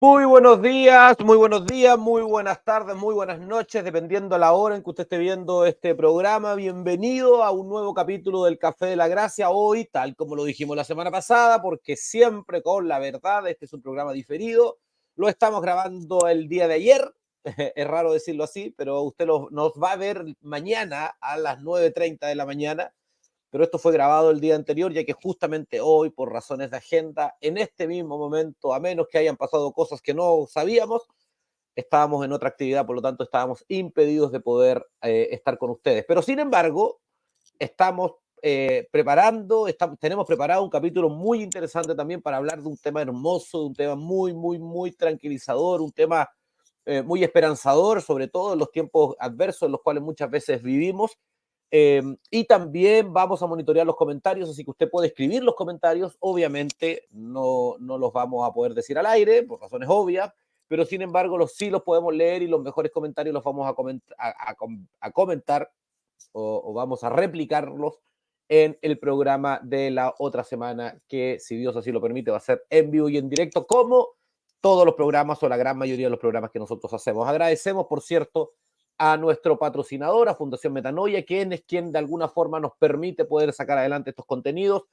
Muy buenos días, muy buenas tardes, muy buenas noches, dependiendo la hora en que usted esté viendo este programa. Bienvenido a un nuevo capítulo del Café de la Gracia. Hoy, tal como lo dijimos la semana pasada, porque siempre con la verdad, este es un programa diferido. Lo estamos grabando el día de ayer, es raro decirlo así, pero usted nos va a ver mañana a las 9:30 de la mañana. Pero esto fue grabado el día anterior, ya que justamente hoy, por razones de agenda, en este mismo momento, a menos que hayan pasado cosas que no sabíamos, estábamos en otra actividad, por lo tanto estábamos impedidos de poder estar con ustedes. Pero sin embargo, estamos tenemos preparado un capítulo muy interesante también para hablar de un tema hermoso, de un tema muy tranquilizador, un tema muy esperanzador, sobre todo en los tiempos adversos en los cuales muchas veces vivimos. Y también vamos a monitorear los comentarios, así que usted puede escribir los comentarios. Obviamente no los vamos a poder decir al aire, por razones obvias, pero sin embargo sí los podemos leer y los mejores comentarios los vamos a comentar o vamos a replicarlos en el programa de la otra semana, que si Dios así lo permite va a ser en vivo y en directo, como todos los programas o la gran mayoría de los programas que nosotros hacemos. Agradecemos, por cierto, a nuestro patrocinador, a Fundación Metanoia, quien de alguna forma nos permite poder sacar adelante estos contenidos.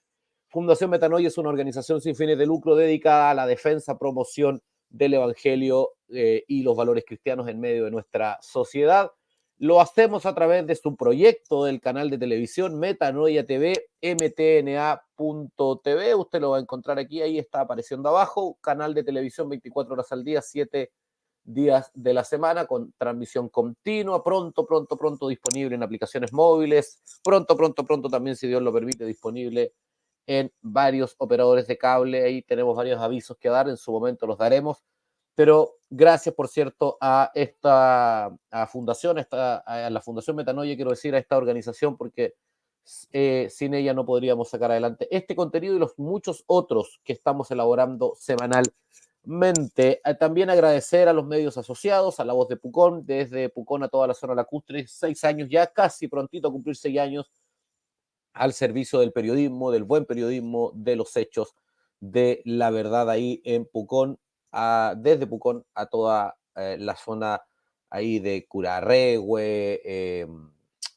Fundación Metanoia es una organización sin fines de lucro dedicada a la defensa, promoción del evangelio y los valores cristianos en medio de nuestra sociedad. Lo hacemos a través de su proyecto del canal de televisión Metanoia TV, mtna.tv. Usted lo va a encontrar aquí, ahí está apareciendo abajo. Canal de televisión 24 horas al día, 7 días de la semana, con transmisión continua, pronto disponible en aplicaciones móviles, pronto también, si Dios lo permite, disponible en varios operadores de cable. Ahí tenemos varios avisos que dar, en su momento los daremos, pero gracias, por cierto, a esta fundación, a la Fundación Metanoia, quiero decir, a esta organización, porque sin ella no podríamos sacar adelante este contenido y los muchos otros que estamos elaborando semanalmente. También agradecer a los medios asociados, a La Voz de Pucón, desde Pucón a toda la zona lacustre, 6 años ya, casi prontito a cumplir 6 años al servicio del periodismo, del buen periodismo, de los hechos, de la verdad ahí en Pucón, desde Pucón a toda la zona ahí de Curarrehue,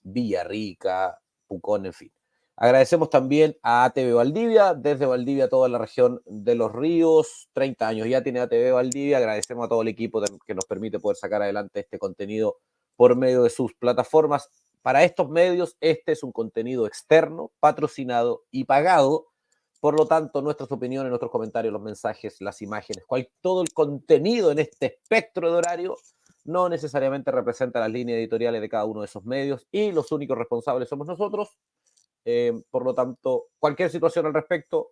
Villarrica, Pucón, en fin. Agradecemos también a ATV Valdivia, desde Valdivia toda la región de los ríos, 30 años ya tiene ATV Valdivia. Agradecemos a todo el equipo que nos permite poder sacar adelante este contenido por medio de sus plataformas. Para estos medios, este es un contenido externo, patrocinado y pagado. Por lo tanto, nuestras opiniones, nuestros comentarios, los mensajes, las imágenes, todo el contenido en este espectro de horario no necesariamente representa las líneas editoriales de cada uno de esos medios, y los únicos responsables somos nosotros. Por lo tanto, cualquier situación al respecto,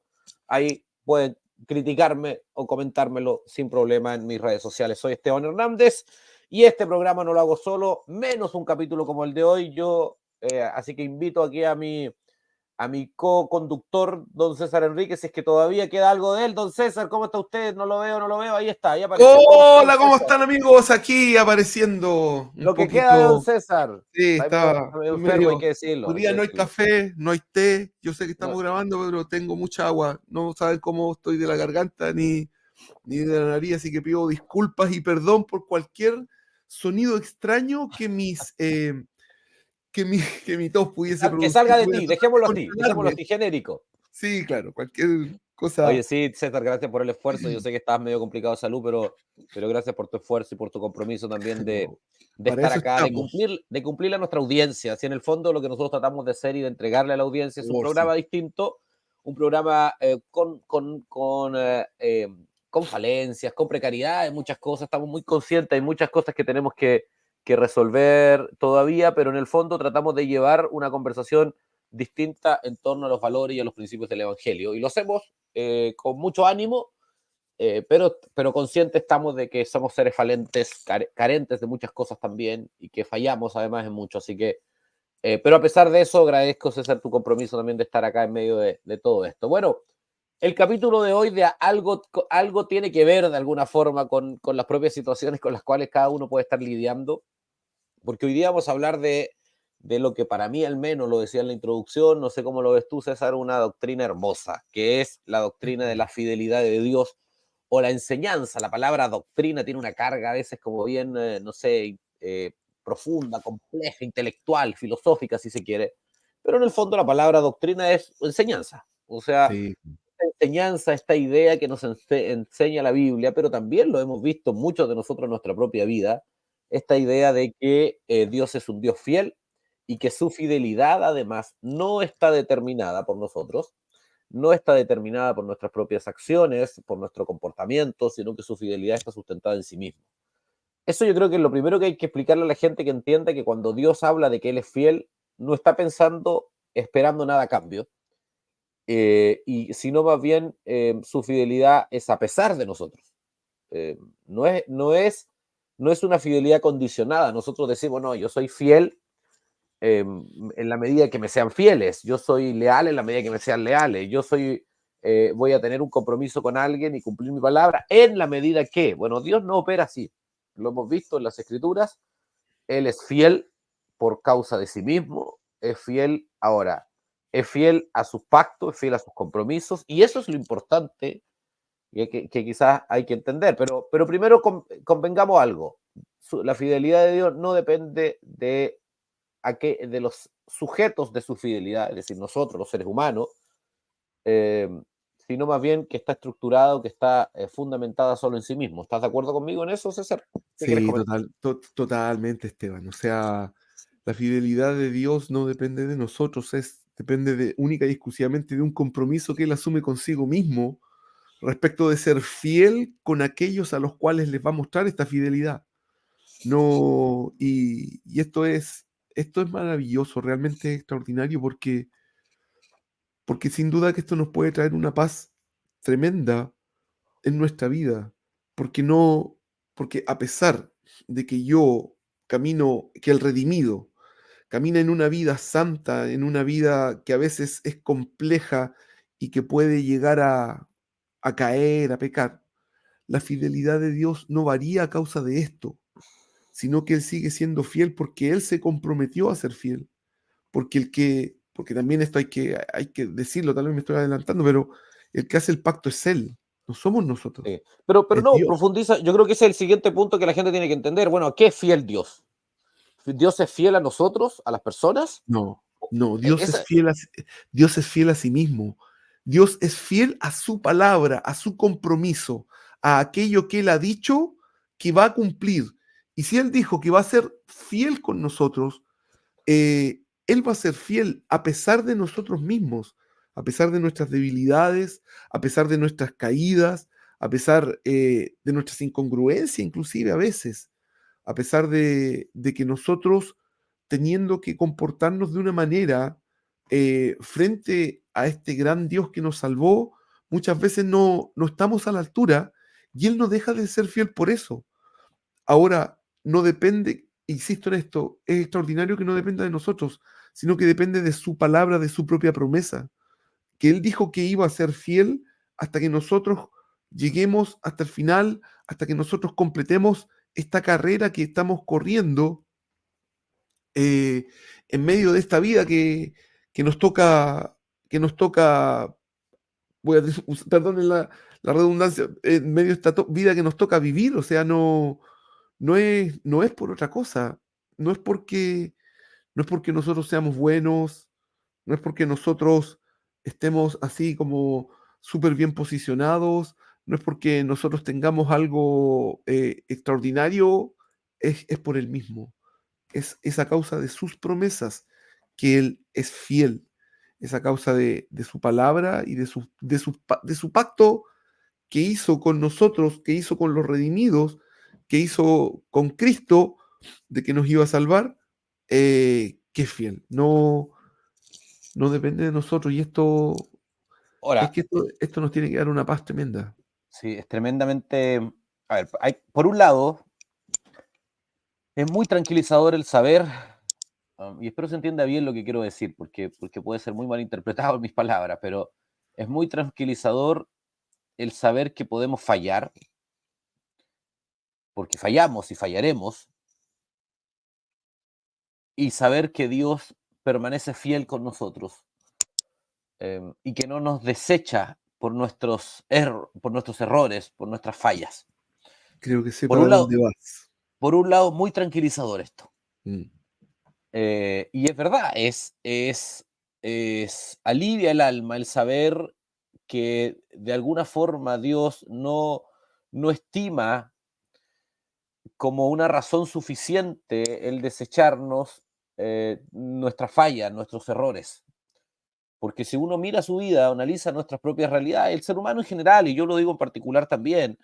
ahí pueden criticarme o comentármelo sin problema en mis redes sociales. Soy Esteban Hernández y este programa no lo hago solo, menos un capítulo como el de hoy. Así que invito aquí a mi co-conductor, don César Enríquez, si es que todavía queda algo de él. Don César, ¿cómo está usted? No lo veo. Ahí está, ahí apareció. Hola, ¿cómo están, amigos? Aquí apareciendo un Lo que queda de don poquito. César. Sí, Está está medio enfermo, hay medio. que decirlo, Hoy hay día que no hay decirlo. café, no hay té. Yo sé que No, estamos grabando, pero tengo mucha agua. No saben cómo estoy de la garganta ni de la nariz, así que pido disculpas y perdón por cualquier sonido extraño que mi tos pudiese que producir. salga de Voy a ti, tratar de dejémoslo controlarme. así, genérico. Sí, claro, cualquier cosa. Oye, sí, César, gracias por el esfuerzo. Yo sé que estás medio complicado de salud, pero gracias por tu esfuerzo y por tu compromiso también de Para estar eso acá, estamos. de cumplirle a nuestra audiencia. Si en el fondo lo que nosotros tratamos de hacer y de entregarle a la audiencia es un Oh, sí. programa distinto, un programa con falencias, con precariedad, en muchas cosas. Estamos muy conscientes, hay muchas cosas que tenemos que resolver todavía, pero en el fondo tratamos de llevar una conversación distinta en torno a los valores y a los principios del Evangelio. Y lo hacemos con mucho ánimo, pero conscientes estamos de que somos seres falentes, carentes de muchas cosas también, y que fallamos además en mucho. Así que, pero a pesar de eso, agradezco, César, tu compromiso también de estar acá en medio de todo esto. Bueno, el capítulo de hoy de algo tiene que ver de alguna forma con las propias situaciones con las cuales cada uno puede estar lidiando, porque hoy día vamos a hablar de lo que para mí al menos, lo decía en la introducción, no sé cómo lo ves tú, César, una doctrina hermosa, que es la doctrina de la fidelidad de Dios, o la enseñanza. La palabra doctrina tiene una carga a veces como bien, no sé, profunda, compleja, intelectual, filosófica, si se quiere. Pero en el fondo la palabra doctrina es enseñanza. O sea, Sí, esta enseñanza, esta idea que nos enseña la Biblia, pero también lo hemos visto muchos de nosotros en nuestra propia vida, esta idea de que Dios es un Dios fiel y que su fidelidad además no está determinada por nosotros, no está determinada por nuestras propias acciones, por nuestro comportamiento, sino que su fidelidad está sustentada en sí mismo. Eso yo creo que es lo primero que hay que explicarle a la gente, que entienda que cuando Dios habla de que Él es fiel, no está pensando, esperando nada a cambio, y sino más bien su fidelidad es a pesar de nosotros. Eh, no, es, no, es, no es una fidelidad condicionada. Nosotros decimos, no, yo soy fiel en la medida que me sean fieles, yo soy leal en la medida que me sean leales, yo soy, voy a tener un compromiso con alguien y cumplir mi palabra en la medida que, bueno, Dios no opera así. Lo hemos visto en las Escrituras. Él es fiel por causa de sí mismo, es fiel ahora, es fiel a sus pactos, es fiel a sus compromisos, y eso es lo importante que quizás hay que entender. Pero primero convengamos algo, la fidelidad de Dios no depende de los sujetos de su fidelidad, es decir, nosotros, los seres humanos, eh, sino más bien que está estructurado, que está fundamentada solo en sí mismo. ¿Estás de acuerdo conmigo en eso, César? ¿Qué quieres sí, comentar? totalmente, Esteban. O sea, la fidelidad de Dios no depende de nosotros, depende única y exclusivamente de un compromiso que Él asume consigo mismo respecto de ser fiel con aquellos a los cuales les va a mostrar esta fidelidad. No, y esto es maravilloso, realmente extraordinario, porque sin duda que esto nos puede traer una paz tremenda en nuestra vida, porque no, porque a pesar de que yo camino, que el redimido camina en una vida santa, en una vida que a veces es compleja y que puede llegar a caer, a pecar, la fidelidad de Dios no varía a causa de esto, sino que Él sigue siendo fiel porque Él se comprometió a ser fiel, porque también esto hay que decirlo, tal vez me estoy adelantando, pero el que hace el pacto es Él, no somos nosotros, Sí. Pero es no, Dios. profundiza, yo creo que ese es el siguiente punto que la gente tiene que entender. Bueno, ¿a qué es fiel Dios? ¿Dios es fiel a nosotros, a las personas? No, no, Esa, Dios es fiel a sí mismo. Dios es fiel a su palabra, a su compromiso, a aquello que Él ha dicho que va a cumplir. Y si Él dijo que va a ser fiel con nosotros, Él va a ser fiel a pesar de nosotros mismos, a pesar de nuestras debilidades, a pesar de nuestras caídas, a pesar de nuestras incongruencias, inclusive a veces, a pesar de que nosotros, teniendo que comportarnos de una manera frente a este gran Dios que nos salvó, muchas veces no estamos a la altura y Él no deja de ser fiel por eso. Ahora, no depende, insisto en esto, es extraordinario que no dependa de nosotros, sino que depende de su palabra, de su propia promesa, que Él dijo que iba a ser fiel hasta que nosotros lleguemos hasta el final, hasta que nosotros completemos esta carrera que estamos corriendo eh, en medio de esta vida que nos toca, que nos toca, perdonen la redundancia, en medio de esta vida que nos toca vivir, o sea, no es por otra cosa, no es porque, no es porque nosotros seamos buenos, no es porque nosotros estemos así como súper bien posicionados, no es porque nosotros tengamos algo extraordinario, es por Él mismo, es a causa de sus promesas que Él es fiel, es a causa de su palabra y de su pacto que hizo con nosotros, que hizo con los redimidos, que hizo con Cristo, de que nos iba a salvar, que es fiel. No depende de nosotros y es ahora, que esto nos tiene que dar una paz tremenda. sí, es tremendamente... A ver, por un lado, es muy tranquilizador el saber, y espero se entienda bien lo que quiero decir, porque puede ser muy mal interpretado en mis palabras, pero es muy tranquilizador el saber que podemos fallar, porque fallamos y fallaremos, y saber que Dios permanece fiel con nosotros y que no nos desecha por nuestros errores, por nuestras fallas. Creo que sé Por para un lado, dónde vas. por un lado, muy tranquilizador esto. Mm. Y es verdad, alivia el alma el saber que de alguna forma Dios no estima como una razón suficiente el desecharnos nuestras fallas, nuestros errores. Porque si uno mira su vida, analiza nuestras propias realidades, el ser humano en general, y yo lo digo en particular también,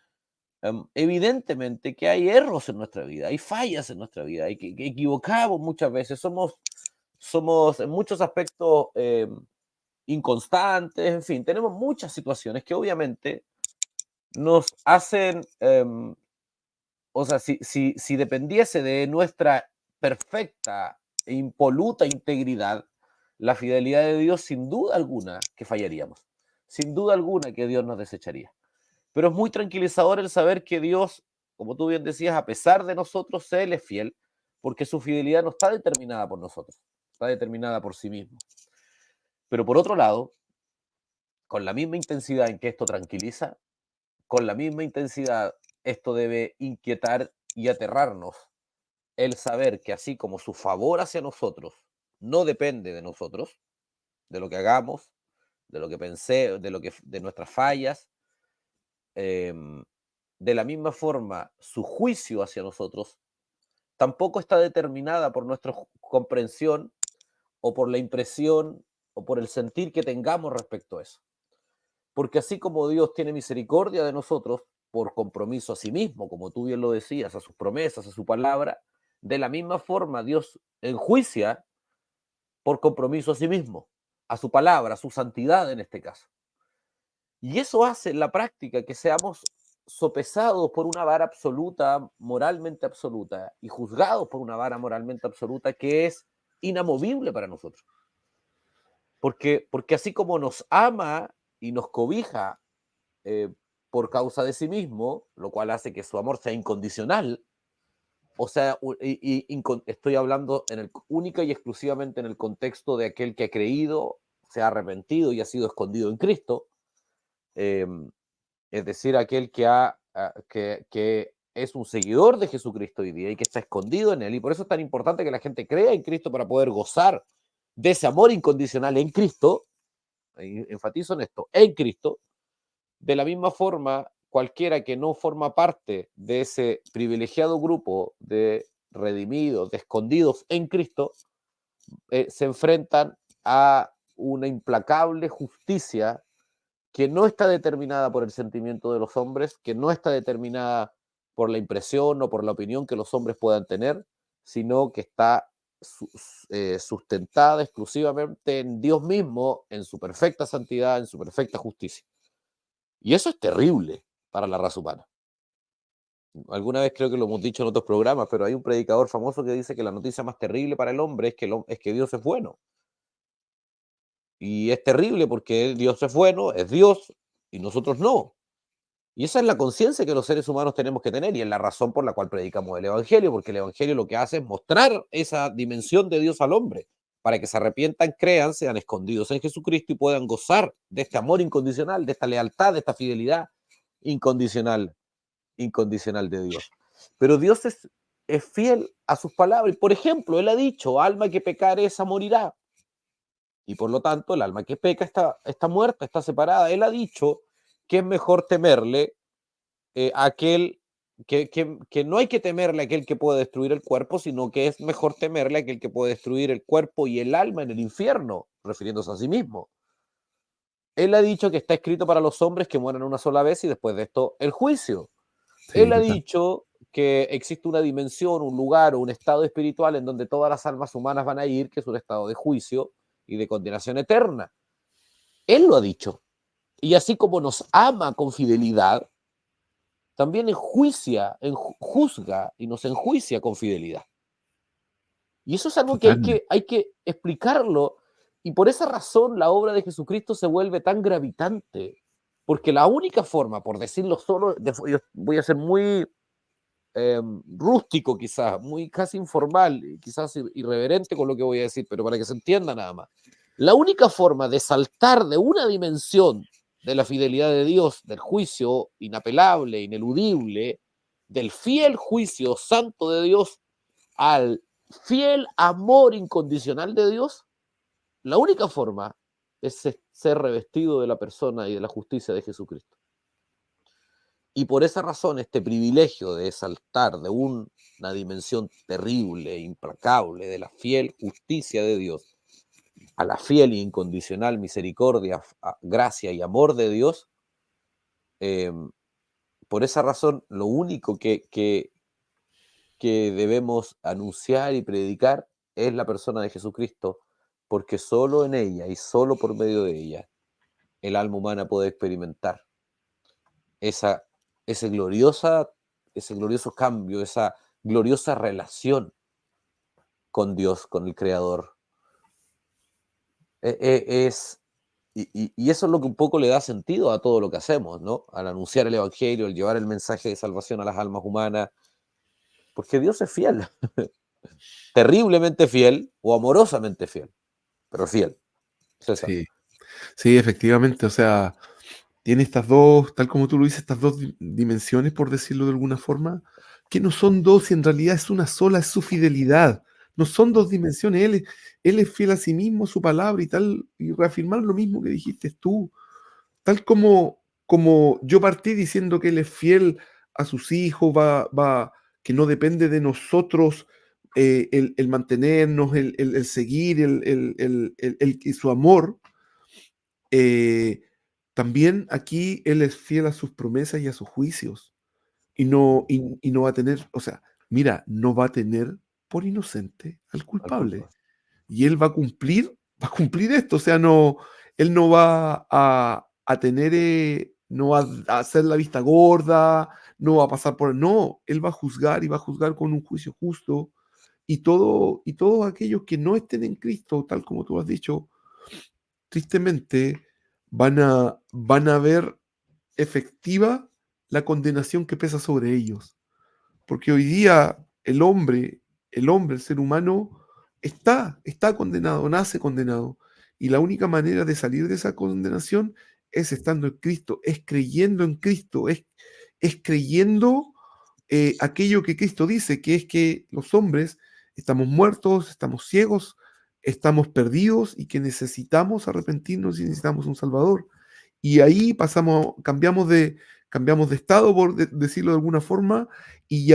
evidentemente que hay errores en nuestra vida, hay fallas en nuestra vida, hay que equivocamos muchas veces, somos en muchos aspectos inconstantes, en fin, tenemos muchas situaciones que obviamente nos hacen, o sea, si dependiese de nuestra perfecta e impoluta integridad, la fidelidad de Dios, sin duda alguna que fallaríamos, sin duda alguna que Dios nos desecharía. Pero es muy tranquilizador el saber que Dios, como tú bien decías, a pesar de nosotros, Él es fiel, porque su fidelidad no está determinada por nosotros, está determinada por sí mismo. Pero por otro lado, con la misma intensidad en que esto tranquiliza, con la misma intensidad esto debe inquietar y aterrarnos, el saber que así como su favor hacia nosotros no depende de nosotros, de lo que hagamos, de lo que pensé, de nuestras fallas, eh, de la misma forma su juicio hacia nosotros tampoco está determinada por nuestra comprensión o por la impresión o por el sentir que tengamos respecto a eso. Porque así como Dios tiene misericordia de nosotros por compromiso a sí mismo, como tú bien lo decías, a sus promesas, a su palabra, de la misma forma Dios enjuicia por compromiso a sí mismo, a su palabra, a su santidad en este caso. Y eso hace en la práctica que seamos sopesados por una vara absoluta, moralmente absoluta, y juzgados por una vara moralmente absoluta que es inamovible para nosotros. Porque así como nos ama y nos cobija eh, por causa de sí mismo, lo cual hace que su amor sea incondicional, o sea, estoy hablando única y exclusivamente en el contexto de aquel que ha creído, se ha arrepentido y ha sido escondido en Cristo, eh, es decir, aquel que es un seguidor de Jesucristo hoy día y que está escondido en él, y por eso es tan importante que la gente crea en Cristo para poder gozar de ese amor incondicional en Cristo, enfatizo en esto, en Cristo. De la misma forma, cualquiera que no forma parte de ese privilegiado grupo de redimidos, de escondidos en Cristo, se enfrentan a una implacable justicia que no está determinada por el sentimiento de los hombres, que no está determinada por la impresión o por la opinión que los hombres puedan tener, sino que está sustentada exclusivamente en Dios mismo, en su perfecta santidad, en su perfecta justicia. Y eso es terrible para la raza humana. Alguna vez creo que lo hemos dicho en otros programas, pero hay un predicador famoso que dice que la noticia más terrible para el hombre es que Dios es bueno. Y es terrible porque Dios es bueno, es Dios, y nosotros no. Y esa es la conciencia que los seres humanos tenemos que tener y es la razón por la cual predicamos el Evangelio, porque el Evangelio lo que hace es mostrar esa dimensión de Dios al hombre, para que se arrepientan, crean, sean escondidos en Jesucristo y puedan gozar de este amor incondicional, de esta lealtad, de esta fidelidad incondicional, incondicional de Dios. Pero Dios es fiel a sus palabras. Por ejemplo, Él ha dicho, alma que pecare, esa morirá. Y por lo tanto, el alma que peca está muerta, está separada. Él ha dicho que es mejor temerle aquel que no hay que temerle a aquel que puede destruir el cuerpo, sino que es mejor temerle a aquel que puede destruir el cuerpo y el alma en el infierno, refiriéndose a sí mismo. Él ha dicho que está escrito para los hombres que mueran una sola vez y después de esto el juicio. Sí, Él ha total. dicho que existe una dimensión, un lugar o un estado espiritual en donde todas las almas humanas van a ir, que es un estado de juicio y de condenación eterna. Él lo ha dicho. Y así como nos ama con fidelidad, también juzga y nos enjuicia con fidelidad. Y eso es algo que Totalmente. hay que explicarlo. Y por esa razón la obra de Jesucristo se vuelve tan gravitante. Porque la única forma, por decirlo solo, voy a ser muy rústico quizás, muy casi informal, quizás irreverente con lo que voy a decir, pero para que se entienda nada más. La única forma de saltar de una dimensión de la fidelidad de Dios, del juicio inapelable, ineludible, del fiel juicio santo de Dios al fiel amor incondicional de Dios, la única forma es ser revestido de la persona y de la justicia de Jesucristo. Y por esa razón, este privilegio de saltar de una dimensión terrible, implacable, de la fiel justicia de Dios, a la fiel e incondicional misericordia, gracia y amor de Dios, por esa razón, lo único que debemos anunciar y predicar es la persona de Jesucristo, porque solo en ella y solo por medio de ella el alma humana puede experimentar esa, ese, ese glorioso cambio, esa gloriosa relación con Dios, con el Creador. Y eso es lo que un poco le da sentido a todo lo que hacemos, ¿no? Al anunciar el Evangelio, al llevar el mensaje de salvación a las almas humanas, porque Dios es fiel, terriblemente fiel o amorosamente fiel, pero fiel. César. Sí, sí, efectivamente, o sea, tiene estas dos, tal como tú lo dices, estas dos dimensiones, por decirlo de alguna forma, que no son dos y en realidad es una sola, es su fidelidad. No son dos dimensiones, él es fiel a sí mismo, a su palabra y tal, y reafirmar lo mismo que dijiste tú, tal como yo partí diciendo que él es fiel a sus hijos, que no depende de nosotros el mantenernos, el seguir, y su amor. eh, También aquí él es fiel a sus promesas y a sus juicios. Y no va a tener, o sea, mira, no va a tener por inocente al Al culpable. culpable. Y él va a cumplir esto. O sea, no, él no va a tener, no va a hacer la vista gorda, no va a pasar por, no, él va a juzgar y va a juzgar con un juicio justo. Y todos aquellos que no estén en Cristo, tal como tú has dicho, tristemente van a ver efectiva la condenación que pesa sobre ellos. Porque hoy día el ser humano, está condenado, nace condenado. Y la única manera de salir de esa condenación es estando en Cristo, es creyendo en Cristo, es creyendo aquello que Cristo dice, que es que los hombres estamos muertos, estamos ciegos, estamos perdidos y que necesitamos arrepentirnos y necesitamos un Salvador. Y ahí cambiamos de estado, por decirlo de alguna forma, y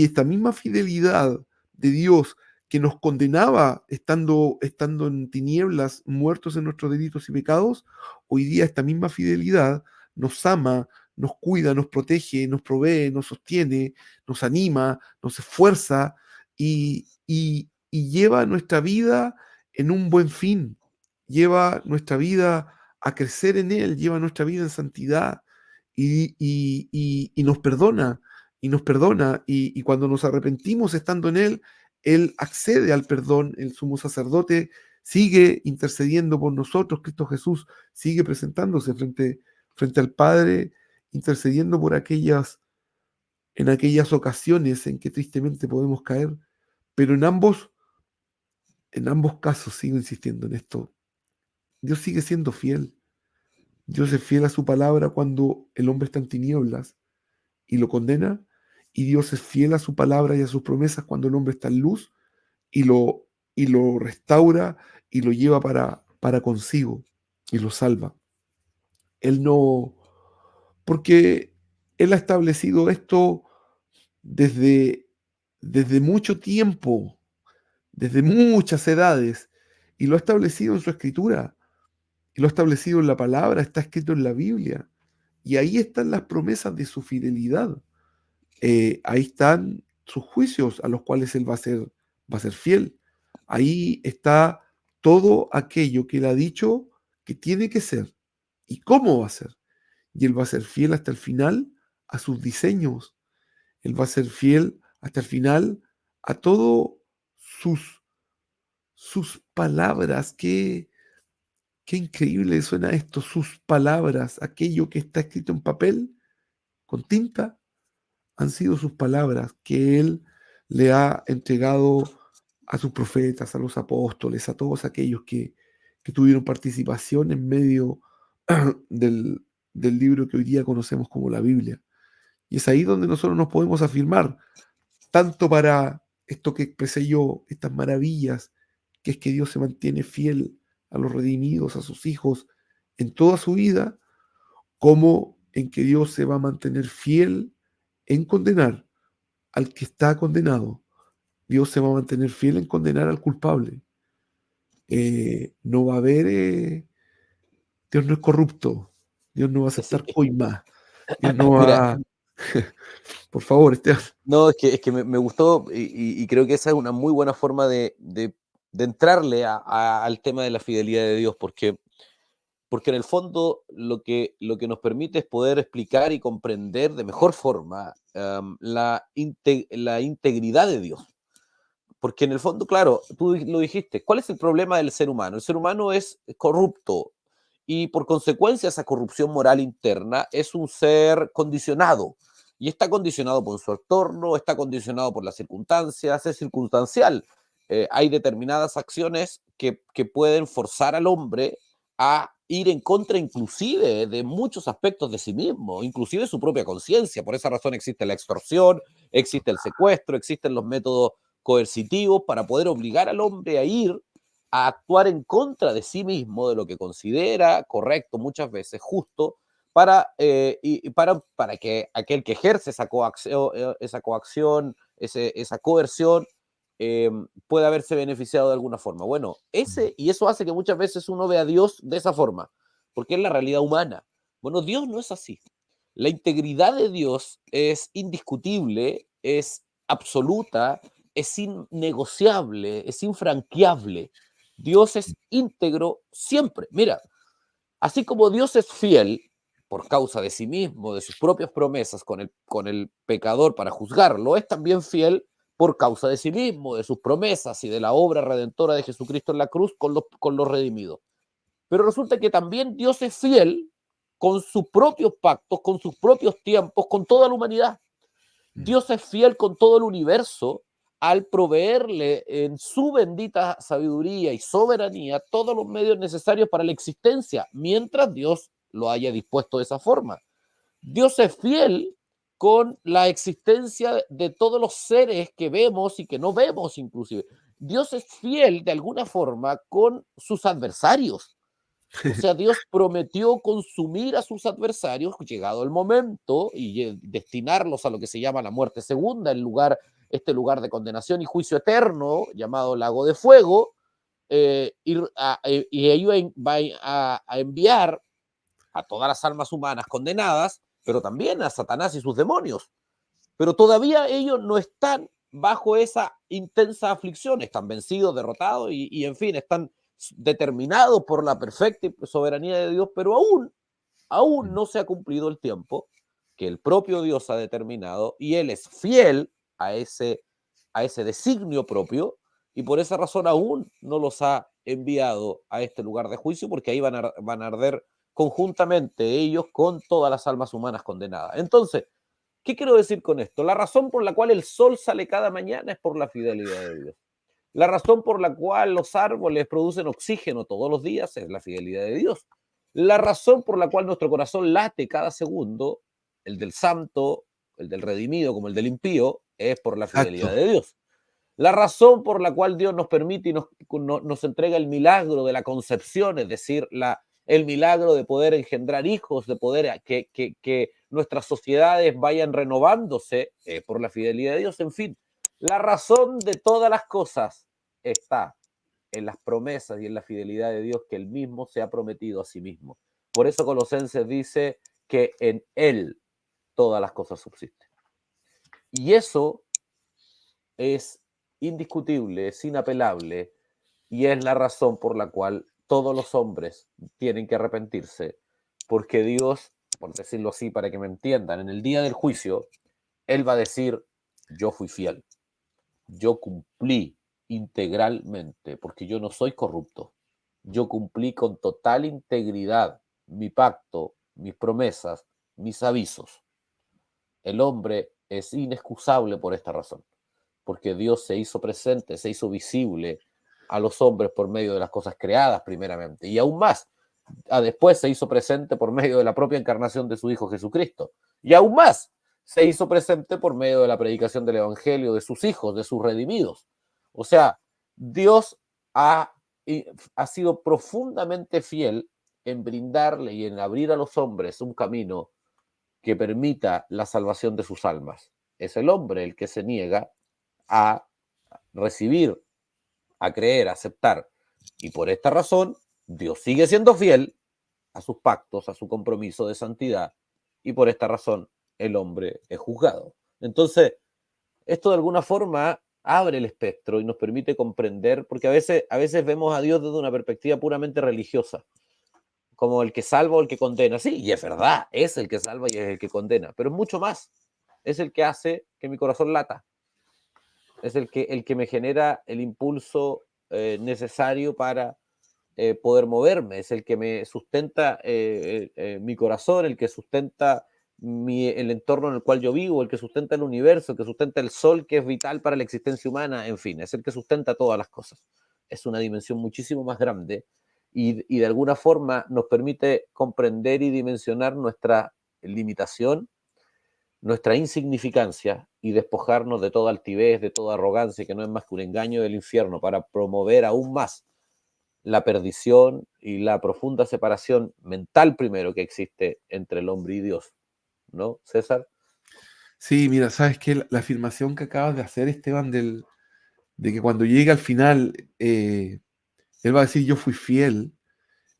esta misma fidelidad de Dios que nos condenaba estando en tinieblas, muertos en nuestros delitos y pecados, hoy día esta misma fidelidad nos ama, nos cuida, nos protege, nos provee, nos sostiene, nos anima, nos esfuerza y lleva nuestra vida en un buen fin, lleva nuestra vida a crecer en Él, lleva nuestra vida en santidad y nos perdona, y cuando nos arrepentimos estando en Él, Él accede al perdón, el sumo sacerdote sigue intercediendo por nosotros, Cristo Jesús sigue presentándose frente al Padre, intercediendo por en aquellas ocasiones en que tristemente podemos caer, pero en ambos casos sigo insistiendo en esto, Dios sigue siendo fiel. Dios es fiel a su palabra cuando el hombre está en tinieblas y lo condena, y Dios es fiel a su palabra y a sus promesas cuando el hombre está en luz y y lo restaura y lo lleva para consigo y lo salva. Él no, porque Él ha establecido esto desde, desde mucho tiempo, desde muchas edades, y lo ha establecido en su escritura, y lo ha establecido en la palabra, está escrito en la Biblia. Y ahí están las promesas de su fidelidad. Ahí están sus juicios a los cuales él va a ser fiel. Ahí está todo aquello que él ha dicho que tiene que ser y cómo va a ser. Y él va a ser fiel hasta el final a sus diseños. Él va a ser fiel hasta el final a todo sus palabras. Qué increíble suena esto, sus palabras, aquello que está escrito en papel, con tinta, han sido sus palabras que Él le ha entregado a sus profetas, a los apóstoles, a todos aquellos que tuvieron participación en medio del libro que hoy día conocemos como la Biblia. Y es ahí donde nosotros nos podemos afirmar, tanto para esto que expresé yo, estas maravillas, que es que Dios se mantiene fiel a los redimidos, a sus hijos, en toda su vida, como en que Dios se va a mantener fiel en condenar al que está condenado. Dios se va a mantener fiel en condenar al culpable. No va a haber, Dios no es corrupto, Dios no va a Sí. aceptar coima, Dios no Mira, va, por favor, Esteban. no, es que me gustó y creo que esa es una muy buena forma de entrarle al tema de la fidelidad de Dios, porque en el fondo lo que nos permite es poder explicar y comprender de mejor forma la integridad de Dios. Porque en el fondo, claro, tú lo dijiste, ¿cuál es el problema del ser humano? El ser humano es corrupto y por consecuencia esa corrupción moral interna es un ser condicionado y está condicionado por su entorno, está condicionado por las circunstancias, es circunstancial. Hay determinadas acciones que pueden forzar al hombre a ir en contra inclusive de muchos aspectos de sí mismo, inclusive su propia conciencia. Por esa razón existe la extorsión, existe el secuestro, existen los métodos coercitivos para poder obligar al hombre a ir a actuar en contra de sí mismo, de lo que considera correcto, muchas veces justo, para que aquel que ejerce esa coacción esa coerción, pueda haberse beneficiado de alguna forma. Bueno, y eso hace que muchas veces uno vea a Dios de esa forma, porque es la realidad humana. Bueno, Dios no es así. La integridad de Dios es indiscutible, es absoluta, es innegociable, es infranqueable. Dios es íntegro siempre. Mira, así como Dios es fiel por causa de sí mismo, de sus propias promesas con el pecador para juzgarlo, es también fiel por causa de sí mismo, de sus promesas y de la obra redentora de Jesucristo en la cruz con los redimidos. Pero resulta que también Dios es fiel con sus propios pactos, con sus propios tiempos, con toda la humanidad. Dios es fiel con todo el universo al proveerle en su bendita sabiduría y soberanía todos los medios necesarios para la existencia, mientras Dios lo haya dispuesto de esa forma. Dios es fiel con la existencia de todos los seres que vemos y que no vemos inclusive. Dios es fiel de alguna forma con sus adversarios. O sea, Dios prometió consumir a sus adversarios, llegado el momento, y destinarlos a lo que se llama la muerte segunda, este lugar de condenación y juicio eterno, llamado lago de fuego, y ellos va a enviar a todas las almas humanas condenadas, pero también a Satanás y sus demonios. Pero todavía ellos no están bajo esa intensa aflicción, están vencidos, derrotados y en fin, están determinados por la perfecta soberanía de Dios, pero aún no se ha cumplido el tiempo que el propio Dios ha determinado y Él es fiel a ese designio propio y por esa razón aún no los ha enviado a este lugar de juicio porque ahí van a arder conjuntamente ellos con todas las almas humanas condenadas. Entonces, ¿qué quiero decir con esto? La razón por la cual el sol sale cada mañana es por la fidelidad de Dios. La razón por la cual los árboles producen oxígeno todos los días es la fidelidad de Dios. La razón por la cual nuestro corazón late cada segundo, el del santo, el del redimido como el del impío, es por la fidelidad Exacto. de Dios. La razón por la cual Dios nos permite y nos entrega el milagro de la concepción, es decir, el milagro de poder engendrar hijos, de poder que nuestras sociedades vayan renovándose por la fidelidad de Dios, en fin. La razón de todas las cosas está en las promesas y en la fidelidad de Dios que Él mismo se ha prometido a sí mismo. Por eso Colosenses dice que en Él todas las cosas subsisten. Y eso es indiscutible, es inapelable y es la razón por la cual todos los hombres tienen que arrepentirse, porque Dios, por decirlo así, para que me entiendan, en el día del juicio, Él va a decir, yo fui fiel, yo cumplí integralmente, porque yo no soy corrupto, yo cumplí con total integridad mi pacto, mis promesas, mis avisos. El hombre es inexcusable por esta razón porque Dios se hizo presente, se hizo visible a los hombres por medio de las cosas creadas primeramente. Y aún más, Después se hizo presente por medio de la propia encarnación de su Hijo Jesucristo. Y aún más, se hizo presente por medio de la predicación del Evangelio de sus hijos, de sus redimidos. O sea, Dios ha sido profundamente fiel en brindarle y en abrir a los hombres un camino que permita la salvación de sus almas. Es el hombre el que se niega a recibir, a creer, a aceptar. Y por esta razón, Dios sigue siendo fiel a sus pactos, a su compromiso de santidad, y por esta razón el hombre es juzgado. Entonces, esto de alguna forma abre el espectro y nos permite comprender, porque a veces vemos a Dios desde una perspectiva puramente religiosa, como el que salva o el que condena. Sí, y es verdad, es el que salva y es el que condena, pero es mucho más. Es el que hace que mi corazón lata, es el que me genera el impulso necesario para poder moverme, es el que me sustenta mi corazón, el que sustenta el entorno en el cual yo vivo, el que sustenta el universo, el que sustenta el sol, que es vital para la existencia humana, en fin, es el que sustenta todas las cosas. Es una dimensión muchísimo más grande y de alguna forma nos permite comprender y dimensionar nuestra limitación, nuestra insignificancia y despojarnos de toda altivez, de toda arrogancia, que no es más que un engaño del infierno para promover aún más la perdición y la profunda separación mental primero que existe entre el hombre y Dios, ¿no, César? Sí, mira, sabes que la afirmación que acabas de hacer, Esteban, de que cuando llegue al final, él va a decir yo fui fiel,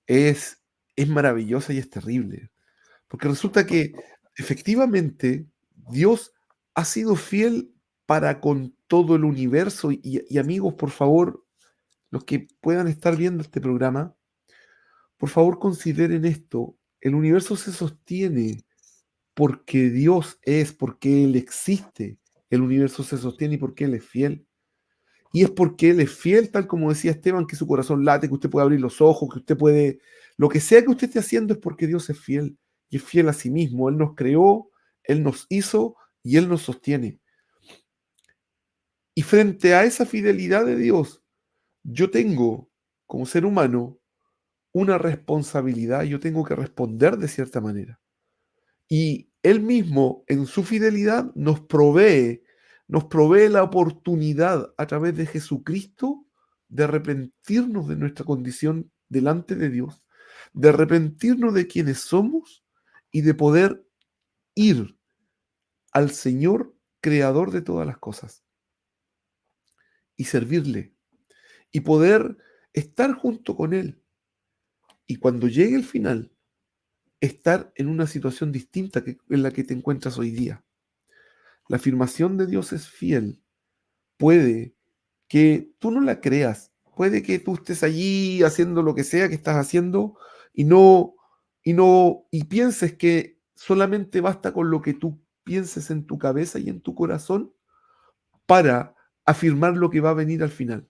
es, es maravillosa y es terrible. Porque resulta que efectivamente Dios ha sido fiel para con todo el universo. Y amigos, por favor, los que puedan estar viendo este programa, por favor consideren esto. El universo se sostiene porque Dios es, porque Él existe. El universo se sostiene y porque Él es fiel. Y es porque Él es fiel, tal como decía Esteban, que su corazón late, que usted puede abrir los ojos, que usted puede... Lo que sea que usted esté haciendo es porque Dios es fiel. Y es fiel a sí mismo. Él nos creó, Él nos hizo y Él nos sostiene. Y frente a esa fidelidad de Dios, yo tengo, como ser humano, una responsabilidad. Yo tengo que responder de cierta manera. Y Él mismo, en su fidelidad, nos provee la oportunidad a través de Jesucristo de arrepentirnos de nuestra condición delante de Dios, de arrepentirnos de quienes somos y de poder ir al Señor, creador de todas las cosas, y servirle, y poder estar junto con Él. Y cuando llegue el final, estar en una situación distinta en la que te encuentras hoy día. La afirmación de Dios es fiel. Puede que tú no la creas, puede que tú estés allí haciendo lo que sea que estás haciendo y y pienses que solamente basta con lo que tú pienses en tu cabeza y en tu corazón para afirmar lo que va a venir al final.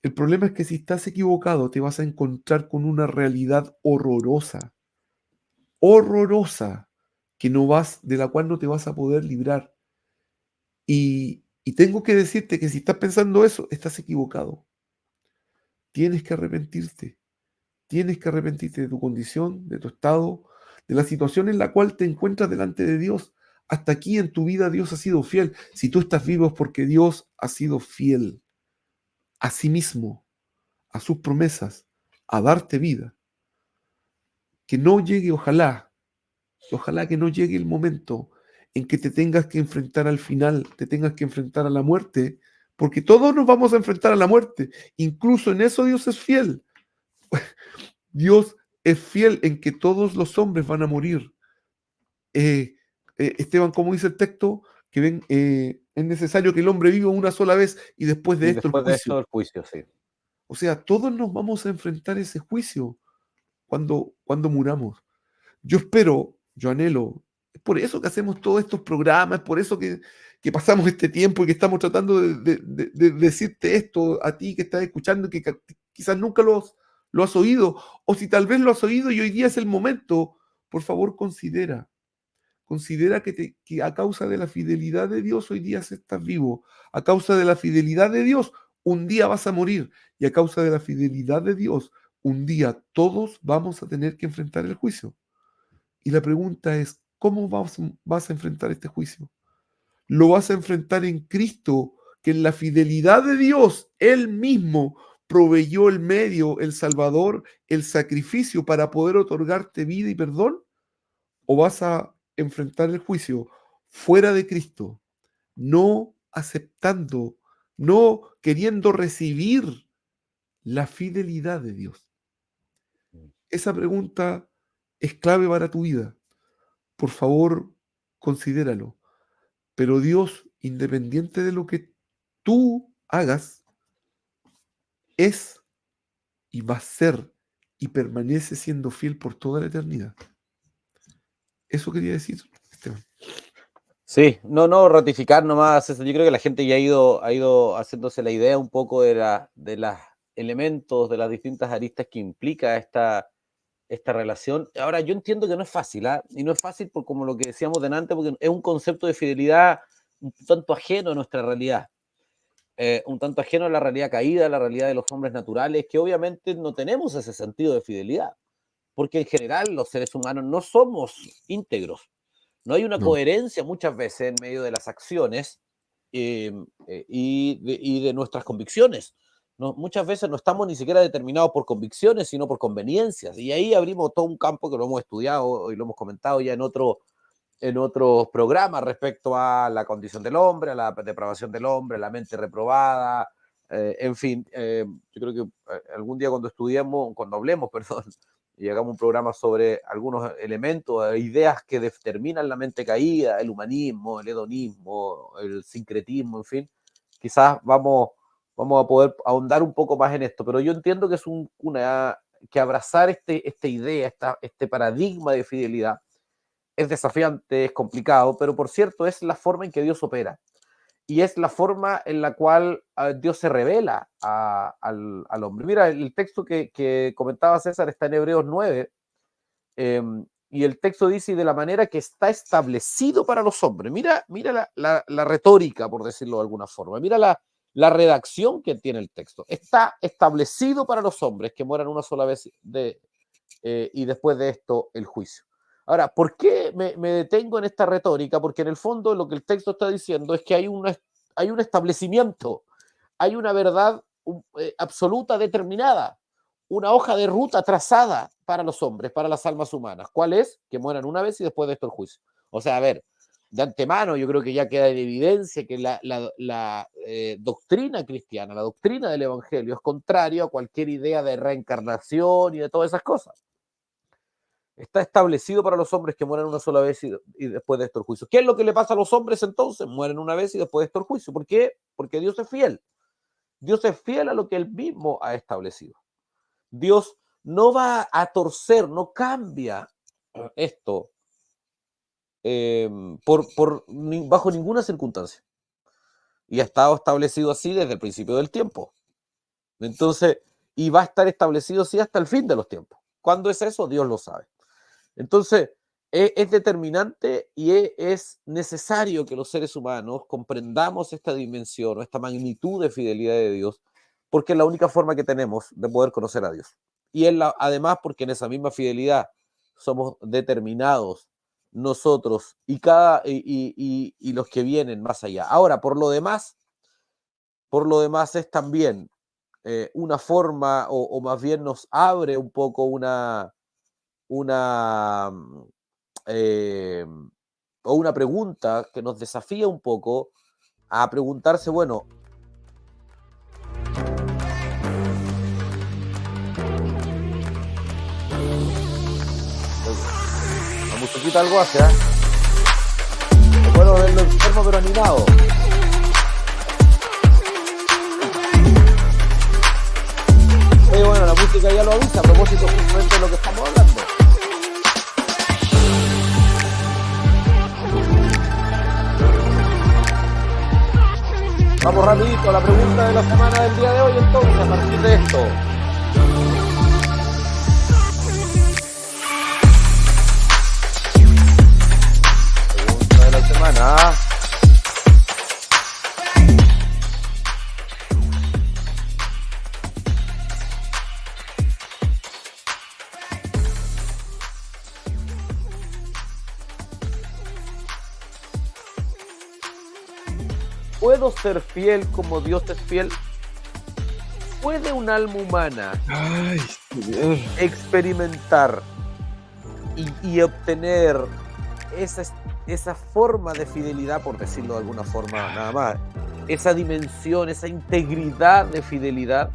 El problema es que si estás equivocado te vas a encontrar con una realidad horrorosa, horrorosa, de la cual no te vas a poder librar. Y tengo que decirte que si estás pensando eso, estás equivocado. Tienes que arrepentirte. Tienes que arrepentirte de tu condición, de tu estado, de la situación en la cual te encuentras delante de Dios. Hasta aquí en tu vida Dios ha sido fiel. Si tú estás vivo es porque Dios ha sido fiel a sí mismo, a sus promesas, a darte vida. Que no llegue, ojalá que no llegue el momento en que te tengas que enfrentar al final, te tengas que enfrentar a la muerte, porque todos nos vamos a enfrentar a la muerte. Incluso en eso Dios es fiel. Dios es fiel en que todos los hombres van a morir. Esteban, como dice el texto, es necesario que el hombre viva una sola vez y después de Y esto el después de juicio. esto, el juicio, sí. O sea, todos nos vamos a enfrentar a ese juicio cuando muramos. Yo espero, yo anhelo, es por eso que hacemos todos estos programas, es por eso que pasamos este tiempo y que estamos tratando de decirte esto a ti que estás escuchando, que quizás nunca lo has oído, o si tal vez lo has oído y hoy día es el momento, por favor considera que a causa de la fidelidad de Dios hoy día estás vivo, a causa de la fidelidad de Dios un día vas a morir y a causa de la fidelidad de Dios un día todos vamos a tener que enfrentar el juicio. Y la pregunta es, ¿cómo vas a enfrentar este juicio? ¿Lo vas a enfrentar en Cristo, que en la fidelidad de Dios, Él mismo proveyó el medio, el Salvador, el sacrificio para poder otorgarte vida y perdón? ¿O vas a enfrentar el juicio fuera de Cristo, no aceptando, no queriendo recibir la fidelidad de Dios? Esa pregunta es clave para tu vida. Por favor, considéralo. Pero Dios, independiente de lo que tú hagas, es y va a ser y permanece siendo fiel por toda la eternidad. Eso quería decir, Esteban. Sí, no, ratificar nomás eso. Yo creo que la gente ya ha ido haciéndose la idea un poco de los elementos, de las distintas aristas que implica esta relación. Ahora, yo entiendo que no es fácil, ¿eh? Y no es fácil por como lo que decíamos delante, porque es un concepto de fidelidad un tanto ajeno a nuestra realidad. Un tanto ajeno a la realidad caída, a la realidad de los hombres naturales, que obviamente no tenemos ese sentido de fidelidad, porque en general los seres humanos no somos íntegros, no hay una coherencia muchas veces en medio de las acciones y de nuestras convicciones. No, muchas veces no estamos ni siquiera determinados por convicciones, sino por conveniencias, y ahí abrimos todo un campo que lo hemos estudiado y lo hemos comentado ya en otros programas respecto a la condición del hombre, a la depravación del hombre, la mente reprobada, en fin, yo creo que algún día cuando hablemos, perdón, y hagamos un programa sobre algunos elementos, ideas que determinan la mente caída, el humanismo, el hedonismo, el sincretismo, en fin, quizás vamos a poder ahondar un poco más en esto, pero yo entiendo que es que abrazar esta idea, este paradigma de fidelidad, es desafiante, es complicado, pero por cierto es la forma en que Dios opera y es la forma en la cual Dios se revela al hombre. Mira, el texto que comentaba César está en Hebreos 9 y el texto dice, y de la manera que está establecido para los hombres. Mira la retórica, por decirlo de alguna forma. Mira la redacción que tiene el texto. Está establecido para los hombres que mueran una sola vez y después de esto el juicio. Ahora, ¿por qué me detengo en esta retórica? Porque en el fondo lo que el texto está diciendo es que hay un establecimiento, hay una verdad absoluta determinada, una hoja de ruta trazada para los hombres, para las almas humanas. ¿Cuál es? Que mueran una vez y después de esto el juicio. O sea, a ver, de antemano yo creo que ya queda en evidencia que la doctrina cristiana, la doctrina del evangelio es contrario a cualquier idea de reencarnación y de todas esas cosas. Está establecido para los hombres que mueren una sola vez y después de esto el juicio. ¿Qué es lo que le pasa a los hombres entonces? Mueren una vez y después de esto el juicio. ¿Por qué? Porque Dios es fiel. Dios es fiel a lo que Él mismo ha establecido. Dios no va a torcer, no cambia esto bajo ninguna circunstancia. Y ha estado establecido así desde el principio del tiempo. Entonces, y va a estar establecido así hasta el fin de los tiempos. ¿Cuándo es eso? Dios lo sabe. Entonces, es determinante y es necesario que los seres humanos comprendamos esta dimensión o esta magnitud de fidelidad de Dios, porque es la única forma que tenemos de poder conocer a Dios. Y además porque en esa misma fidelidad somos determinados nosotros y los que vienen más allá. Ahora, por lo demás es también una forma o más bien nos abre un poco una pregunta que nos desafía un poco a preguntarse, bueno, la musiquita algo hace, ¿eh? No puedo verlo enfermo pero animado. Bueno, la música ya lo avisa a propósito justamente de lo que estamos hablando. Vamos rapidito a la pregunta de la semana del día de hoy, entonces, a partir de esto. Pregunta de la semana. ¿puedo ser fiel como Dios es fiel? ¿Puede un alma humana Ay, Señor. experimentar y obtener esa, esa forma de fidelidad, por decirlo de alguna forma nada más, esa dimensión, esa integridad de fidelidad?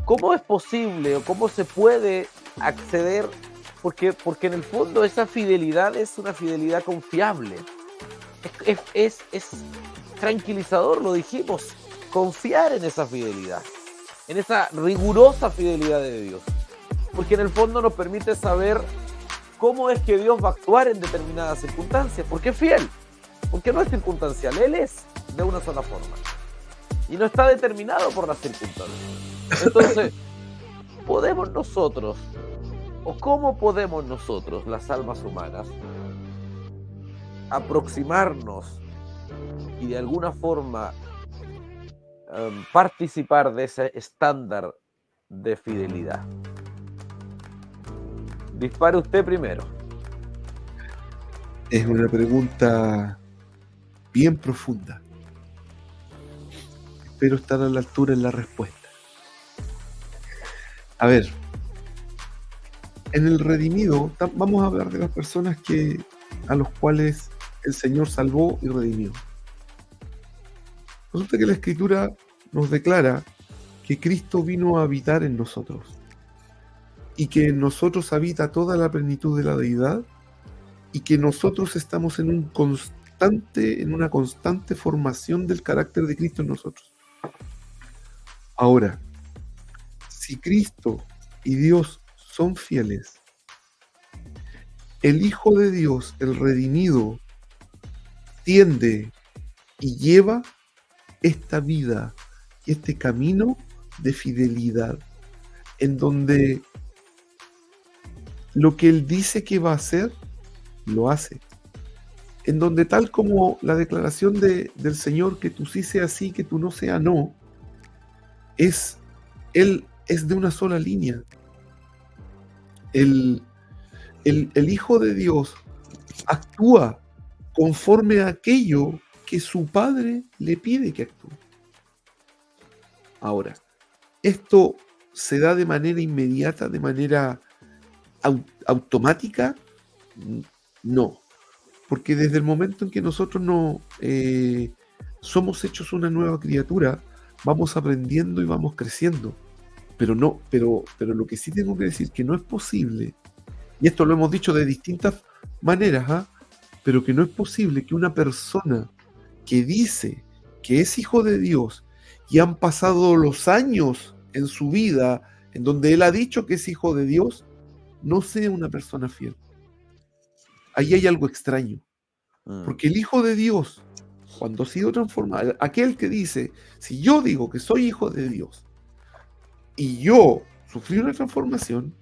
¿Cómo es posible o cómo se puede acceder? Porque en el fondo esa fidelidad es una fidelidad confiable. Es tranquilizador, lo dijimos, confiar en esa fidelidad, en esa rigurosa fidelidad de Dios. Porque en el fondo nos permite saber cómo es que Dios va a actuar en determinadas circunstancias, porque es fiel, porque no es circunstancial, Él es de una sola forma y no está determinado por las circunstancias. Entonces, ¿podemos nosotros, o cómo podemos nosotros, las almas humanas, aproximarnos y de alguna forma participar de ese estándar de fidelidad? Dispare usted primero. Es una pregunta bien profunda. Espero estar a la altura en la respuesta. A ver, en el redimido, vamos a hablar de las personas a los cuales el Señor salvó y redimió. Resulta que la Escritura nos declara que Cristo vino a habitar en nosotros y que en nosotros habita toda la plenitud de la deidad y que nosotros estamos en una constante formación del carácter de Cristo en nosotros. Ahora, si Cristo y Dios son fieles, el Hijo de Dios, el redimido, tiende y lleva esta vida y este camino de fidelidad, en donde lo que Él dice que va a hacer, lo hace. En donde, tal como la declaración del Señor, que tú sí sea sí, que tú no sea no, Él es de una sola línea. El Hijo de Dios actúa conforme a aquello que su Padre le pide que actúe. Ahora, ¿esto se da de manera inmediata, de manera automática? No, porque desde el momento en que nosotros somos hechos una nueva criatura, vamos aprendiendo y vamos creciendo. Pero lo que sí tengo que decir que no es posible, y esto lo hemos dicho de distintas maneras, pero que no es posible que una persona que dice que es hijo de Dios y han pasado los años en su vida en donde él ha dicho que es hijo de Dios, no sea una persona fiel. Ahí hay algo extraño, porque el Hijo de Dios, cuando ha sido transformado, aquel que dice, si yo digo que soy hijo de Dios y yo sufrí una transformación,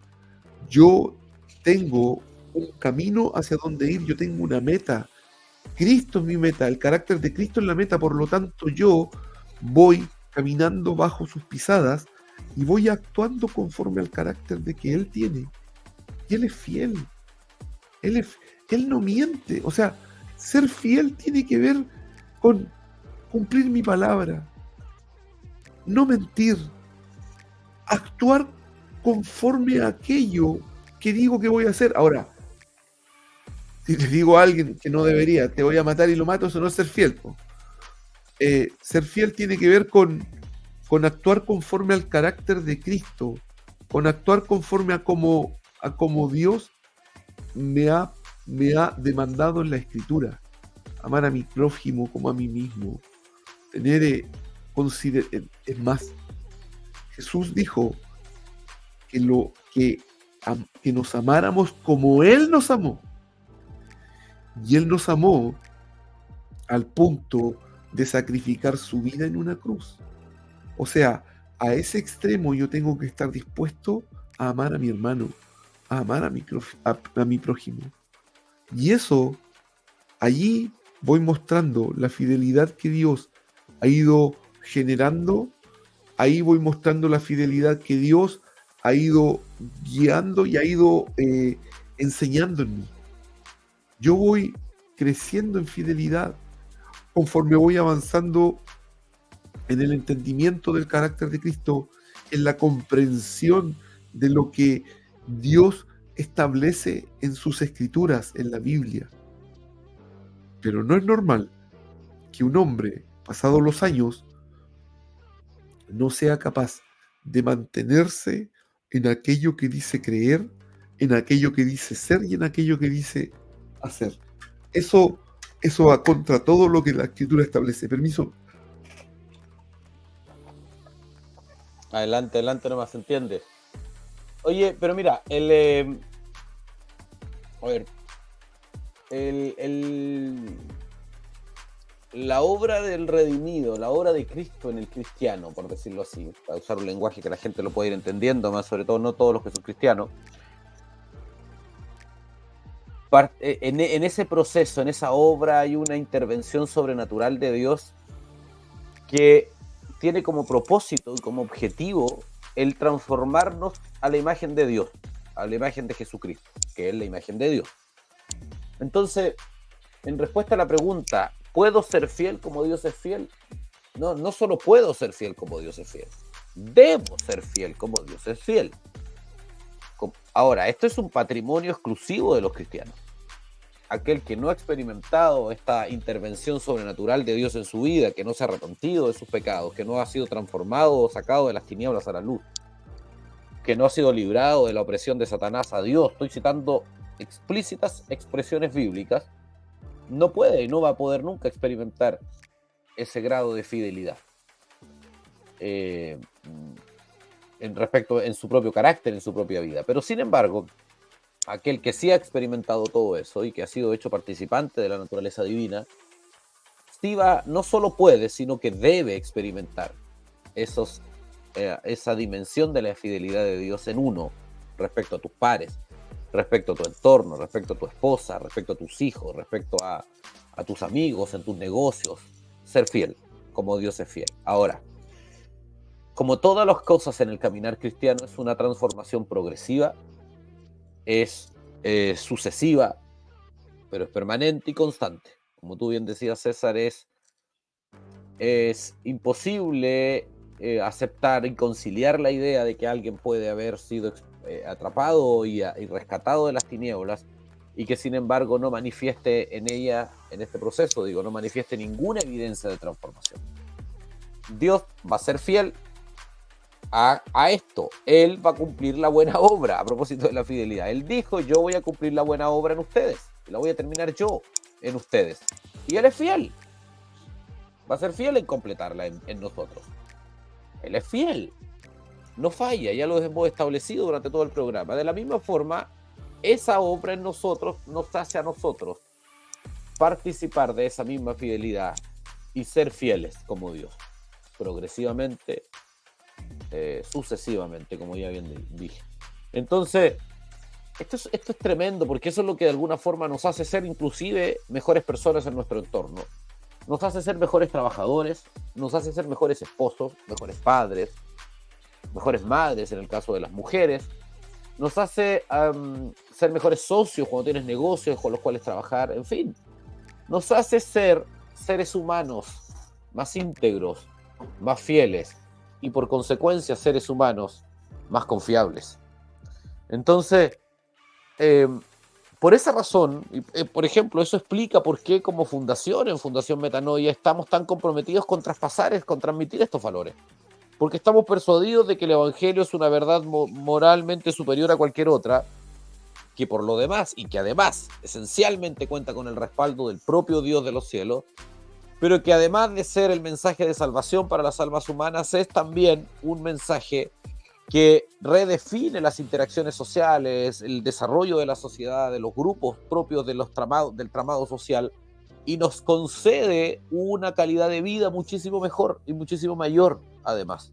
yo tengo un camino hacia donde ir, yo tengo una meta. Cristo es mi meta, el carácter de Cristo es la meta, por lo tanto yo voy caminando bajo sus pisadas y voy actuando conforme al carácter de que Él tiene. Y Él es fiel. Él no miente. O sea, ser fiel tiene que ver con cumplir mi palabra, no mentir, actuar conforme a aquello que digo que voy a hacer. Ahora, si les digo a alguien que no debería, te voy a matar y lo mato, eso no es ser fiel. Ser fiel tiene que ver con actuar conforme al carácter de Cristo, con actuar conforme a como Dios me ha demandado en la Escritura. Amar a mi prójimo como a mí mismo. Es más, Jesús dijo que nos amáramos como Él nos amó. Y Él nos amó al punto de sacrificar su vida en una cruz. O sea, a ese extremo yo tengo que estar dispuesto a amar a mi hermano, a amar a mi prójimo. Y eso, allí voy mostrando la fidelidad que Dios ha ido generando, ahí voy mostrando la fidelidad que Dios ha ido guiando y ha ido enseñando en mí. Yo voy creciendo en fidelidad conforme voy avanzando en el entendimiento del carácter de Cristo, en la comprensión de lo que Dios establece en sus escrituras, en la Biblia. Pero no es normal que un hombre, pasados los años, no sea capaz de mantenerse en aquello que dice creer, en aquello que dice ser y en aquello que dice hacer. Eso va contra todo lo que la escritura establece. Permiso. Adelante, adelante, nomás, ¿se entiende? Oye, pero mira, a ver, la obra del redimido, la obra de Cristo en el cristiano, por decirlo así, para usar un lenguaje que la gente lo pueda ir entendiendo, más sobre todo no todos los que son cristianos, en ese proceso, en esa obra hay una intervención sobrenatural de Dios que tiene como propósito y como objetivo el transformarnos a la imagen de Dios, a la imagen de Jesucristo, que es la imagen de Dios. Entonces, en respuesta a la pregunta, ¿puedo ser fiel como Dios es fiel? No, no solo puedo ser fiel como Dios es fiel, debo ser fiel como Dios es fiel. Ahora, esto es un patrimonio exclusivo de los cristianos. Aquel que no ha experimentado esta intervención sobrenatural de Dios en su vida, que no se ha arrepentido de sus pecados, que no ha sido transformado o sacado de las tinieblas a la luz, que no ha sido librado de la opresión de Satanás a Dios, estoy citando explícitas expresiones bíblicas, no puede y no va a poder nunca experimentar ese grado de fidelidad en su propio carácter, en su propia vida. Pero sin embargo, aquel que sí ha experimentado todo eso y que ha sido hecho participante de la naturaleza divina, no solo puede, sino que debe experimentar esa dimensión de la fidelidad de Dios en uno, respecto a tus pares, respecto a tu entorno, respecto a tu esposa, respecto a tus hijos, respecto a tus amigos, en tus negocios. Ser fiel, como Dios es fiel. Ahora, como todas las cosas en el caminar cristiano, es una transformación progresiva, es sucesiva, pero es permanente y constante. Como tú bien decías, César, es imposible aceptar y conciliar la idea de que alguien puede haber sido atrapado y rescatado de las tinieblas y que sin embargo no manifieste en ella, en este proceso, no manifieste ninguna evidencia de transformación. Dios va a ser fiel a esto. Él va a cumplir la buena obra. A propósito de la fidelidad, Él dijo: yo voy a cumplir la buena obra en ustedes, la voy a terminar yo en ustedes, y Él es fiel, va a ser fiel en completarla en nosotros. Él es fiel, no falla, ya lo hemos establecido durante todo el programa. De la misma forma, esa obra en nosotros nos hace a nosotros participar de esa misma fidelidad y ser fieles como Dios, progresivamente, sucesivamente, como ya bien dije. Entonces, esto es tremendo, porque eso es lo que de alguna forma nos hace ser inclusive mejores personas en nuestro entorno. Nos hace ser mejores trabajadores, nos hace ser mejores esposos, mejores padres, mejores madres en el caso de las mujeres, nos hace ser mejores socios cuando tienes negocios con los cuales trabajar, en fin, nos hace ser seres humanos más íntegros, más fieles y por consecuencia seres humanos más confiables. Entonces, por esa razón, por ejemplo, eso explica por qué como fundación, en Fundación Metanoia, estamos tan comprometidos con transmitir estos valores. Porque estamos persuadidos de que el Evangelio es una verdad moralmente superior a cualquier otra, que por lo demás, y que además esencialmente cuenta con el respaldo del propio Dios de los cielos, pero que además de ser el mensaje de salvación para las almas humanas, es también un mensaje que redefine las interacciones sociales, el desarrollo de la sociedad, de los grupos propios del tramado social, y nos concede una calidad de vida muchísimo mejor y muchísimo mayor, además.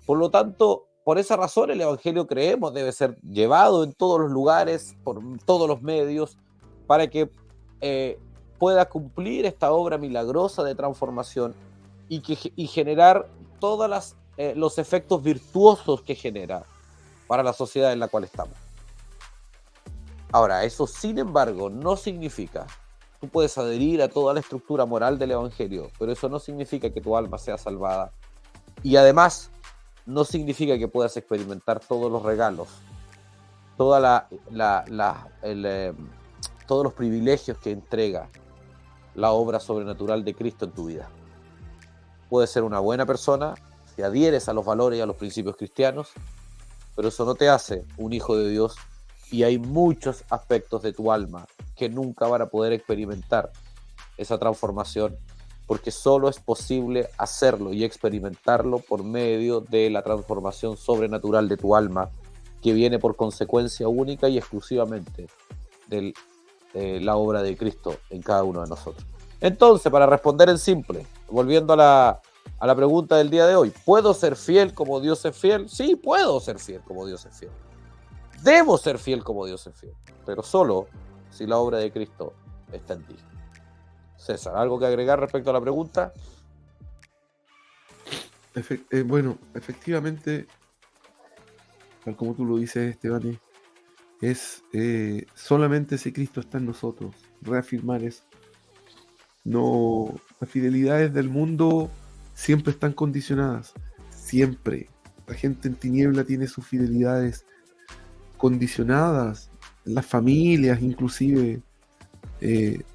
Por lo tanto, por esa razón, el Evangelio, creemos, debe ser llevado en todos los lugares, por todos los medios, para que pueda cumplir esta obra milagrosa de transformación y generar todos los efectos virtuosos que genera para la sociedad en la cual estamos. Ahora, eso sin embargo no significa tú puedes adherir a toda la estructura moral del Evangelio, pero eso no significa que tu alma sea salvada. Y además, no significa que puedas experimentar todos los regalos, toda todos los privilegios que entrega la obra sobrenatural de Cristo en tu vida. Puedes ser una buena persona si adhieres a los valores y a los principios cristianos, pero eso no te hace un hijo de Dios, y hay muchos aspectos de tu alma que nunca van a poder experimentar esa transformación, porque solo es posible hacerlo y experimentarlo por medio de la transformación sobrenatural de tu alma, que viene por consecuencia única y exclusivamente de la obra de Cristo en cada uno de nosotros. Entonces, para responder en simple, volviendo a la pregunta del día de hoy, ¿puedo ser fiel como Dios es fiel? Sí, puedo ser fiel como Dios es fiel. Debo ser fiel como Dios es fiel, pero solo si la obra de Cristo está en ti. César, ¿algo que agregar respecto a la pregunta? Bueno, efectivamente, tal como tú lo dices, Esteban, es solamente si Cristo está en nosotros, reafirmar eso. No, las fidelidades del mundo siempre están condicionadas, siempre. La gente en tiniebla tiene sus fidelidades condicionadas, las familias inclusive.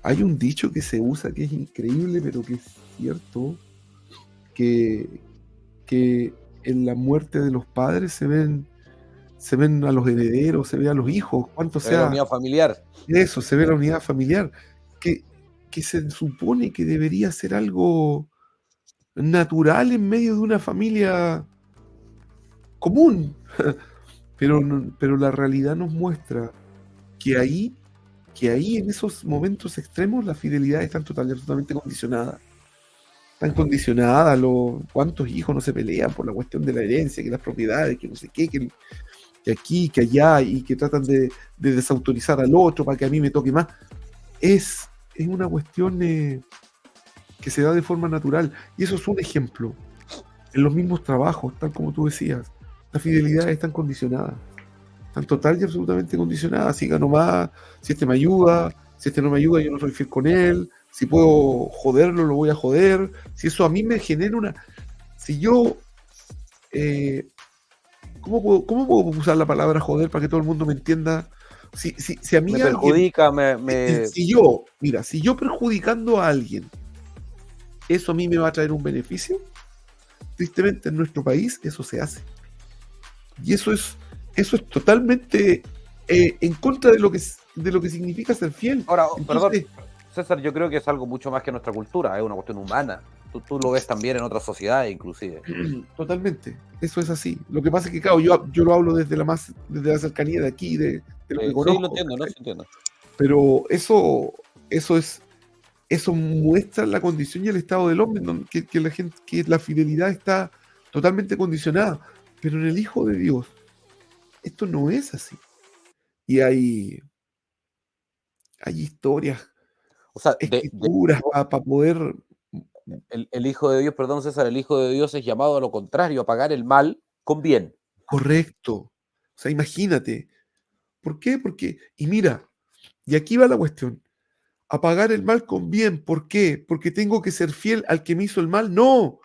Hay un dicho que se usa que es increíble, pero que es cierto, que en la muerte de los padres se ven a los herederos, se ve a los hijos, cuánto La sea unidad familiar. eso, se ve la unidad familiar, que, que se supone que debería ser algo natural en medio de una familia común, pero la realidad nos muestra que ahí en esos momentos extremos las fidelidades están totalmente condicionadas. Están condicionadas, cuántos hijos no se pelean por la cuestión de la herencia, que las propiedades, que no sé qué, que aquí, que allá, y que tratan de desautorizar al otro para que a mí me toque más. Es una cuestión que se da de forma natural. Y eso es un ejemplo. En los mismos trabajos, tal como tú decías, las fidelidades están condicionadas. Están total y absolutamente condicionadas. Si gano más, si este me ayuda, si este no me ayuda, yo no soy fiel con él. Si puedo joderlo, lo voy a joder. Si eso a mí me genera una... Si yo... ¿cómo puedo usar la palabra joder para que todo el mundo me entienda? Si a mí Me alguien... perjudica, Si yo perjudicando a alguien, eso a mí me va a traer un beneficio, tristemente en nuestro país eso se hace. Y eso es totalmente en contra de lo que significa ser fiel. Ahora, Entonces, perdón, César, yo creo que es algo mucho más que nuestra cultura, es una cuestión humana. Tú lo ves también en otras sociedades, inclusive. totalmente, eso es así. Lo que pasa es que, claro, yo lo hablo desde la cercanía de aquí, de lo que Sí, conozco. lo entiendo, ¿no? Sí, entiendo. Pero eso muestra la condición y el estado del hombre, que la fidelidad está totalmente condicionada. Pero en el Hijo de Dios, esto no es así. Y hay historias, O sea, escrituras para poder... el Hijo de Dios, perdón, César, el Hijo de Dios es llamado a lo contrario, a pagar el mal con bien. Correcto. O sea, imagínate. ¿Por qué? Y mira, y aquí va la cuestión. A pagar el mal con bien. ¿Por qué? ¿Porque tengo que ser fiel al que me hizo el mal? No,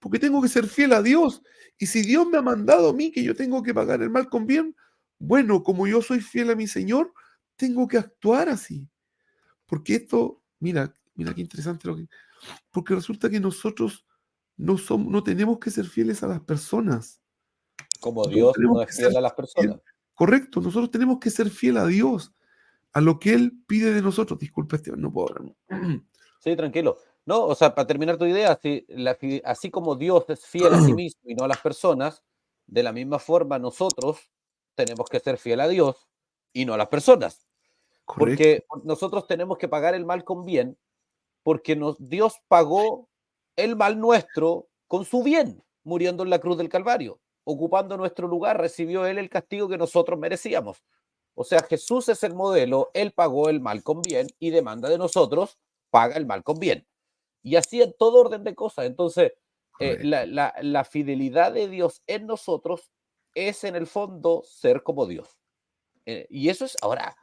porque tengo que ser fiel a Dios. Y si Dios me ha mandado a mí que yo tengo que pagar el mal con bien, bueno, como yo soy fiel a mi Señor, tengo que actuar así. Porque esto, mira qué interesante porque resulta que nosotros no tenemos que ser fieles a las personas. Como Nosotros Dios tenemos no que es ser fiel a las fiel. personas. Correcto, nosotros tenemos que ser fiel a Dios, a lo que Él pide de nosotros. Disculpa, Esteban, no puedo hablar. Sí, tranquilo. No, o sea, para terminar tu idea, así como Dios es fiel a sí mismo y no a las personas, de la misma forma nosotros tenemos que ser fiel a Dios y no a las personas. Correcto, Porque nosotros tenemos que pagar el mal con bien, porque Dios pagó el mal nuestro con su bien, muriendo en la cruz del Calvario. Ocupando nuestro lugar, recibió Él el castigo que nosotros merecíamos. O sea, Jesús es el modelo, Él pagó el mal con bien y demanda de nosotros, paga el mal con bien. Y así en todo orden de cosas. Entonces, correcto. la fidelidad de Dios en nosotros es en el fondo ser como Dios. Y eso es ahora,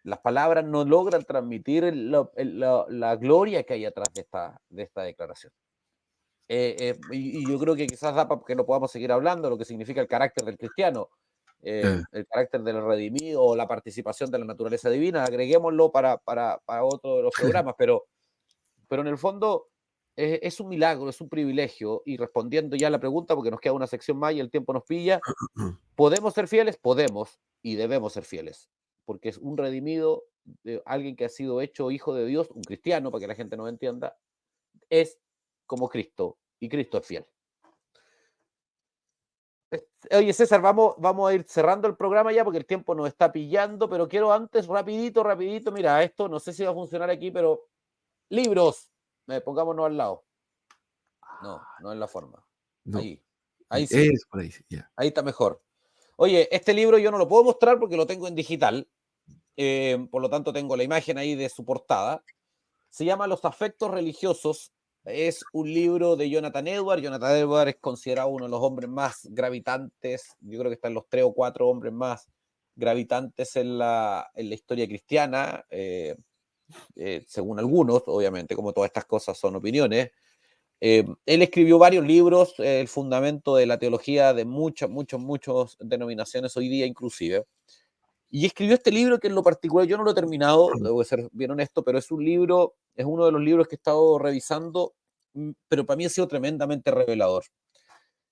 las palabras no logran transmitir la gloria que hay atrás de esta declaración. Y yo creo que quizás da para que lo podamos seguir hablando, lo que significa el carácter del cristiano, Eh, el carácter del redimido o la participación de la naturaleza divina, agreguémoslo para otro de los programas, pero en el fondo es un milagro, es un privilegio, y respondiendo ya a la pregunta, porque nos queda una sección más y el tiempo nos pilla, ¿podemos ser fieles? Podemos y debemos ser fieles, porque es un redimido, alguien que ha sido hecho hijo de Dios, un cristiano, para que la gente nos entienda, es como Cristo, y Cristo es fiel. Oye, César, vamos a ir cerrando el programa ya porque el tiempo nos está pillando, pero quiero antes, rapidito, mira, esto no sé si va a funcionar aquí, pero libros, pongámonos al lado. No es la forma. no, Ahí sí, es por ahí, sí, ya. ahí está mejor. Oye, este libro yo no lo puedo mostrar porque lo tengo en digital, por lo tanto tengo la imagen ahí de su portada. Se llama Los afectos religiosos. Es un libro de Jonathan Edwards. Jonathan Edwards es considerado uno de los hombres más gravitantes. Yo creo que están los 3 o 4 hombres más gravitantes en la historia cristiana, según algunos, obviamente, como todas estas cosas son opiniones. Él escribió varios libros, el fundamento de la teología de muchas denominaciones hoy día inclusive. Y escribió este libro que en lo particular yo no lo he terminado, debo ser bien honesto, pero es un libro, es uno de los libros que he estado revisando, pero para mí ha sido tremendamente revelador.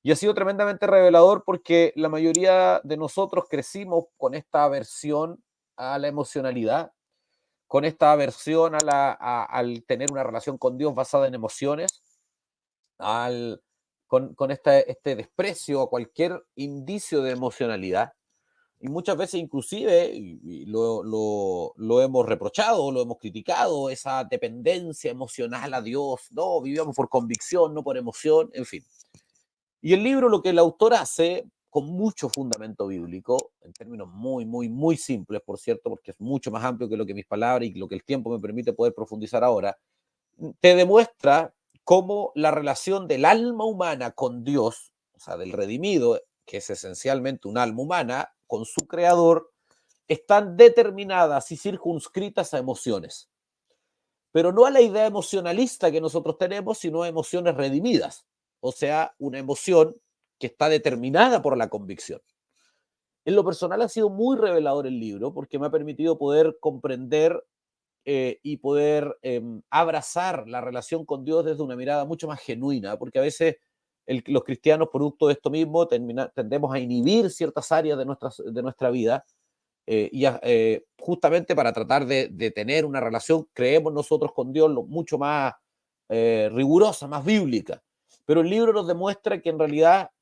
Y ha sido tremendamente revelador porque la mayoría de nosotros crecimos con esta aversión a la emocionalidad, con esta aversión al tener una relación con Dios basada en emociones, con este desprecio a cualquier indicio de emocionalidad. Y muchas veces inclusive, y lo hemos reprochado, lo hemos criticado, esa dependencia emocional a Dios, no, vivíamos por convicción, no por emoción, en fin. Y el libro lo que el autor hace, con mucho fundamento bíblico, en términos muy simples, por cierto, porque es mucho más amplio que lo que mis palabras y lo que el tiempo me permite poder profundizar ahora, te demuestra cómo la relación del alma humana con Dios, o sea, del redimido, que es esencialmente un alma humana, con su creador, están determinadas y circunscritas a emociones. Pero no a la idea emocionalista que nosotros tenemos, sino a emociones redimidas. O sea, una emoción que está determinada por la convicción. En lo personal ha sido muy revelador el libro porque me ha permitido poder comprender y poder abrazar la relación con Dios desde una mirada mucho más genuina, porque a veces los cristianos, producto de esto mismo, tendemos a inhibir ciertas áreas de nuestra vida, justamente para tratar de tener una relación, creemos nosotros con Dios, mucho más rigurosa, más bíblica. Pero el libro nos demuestra que en realidad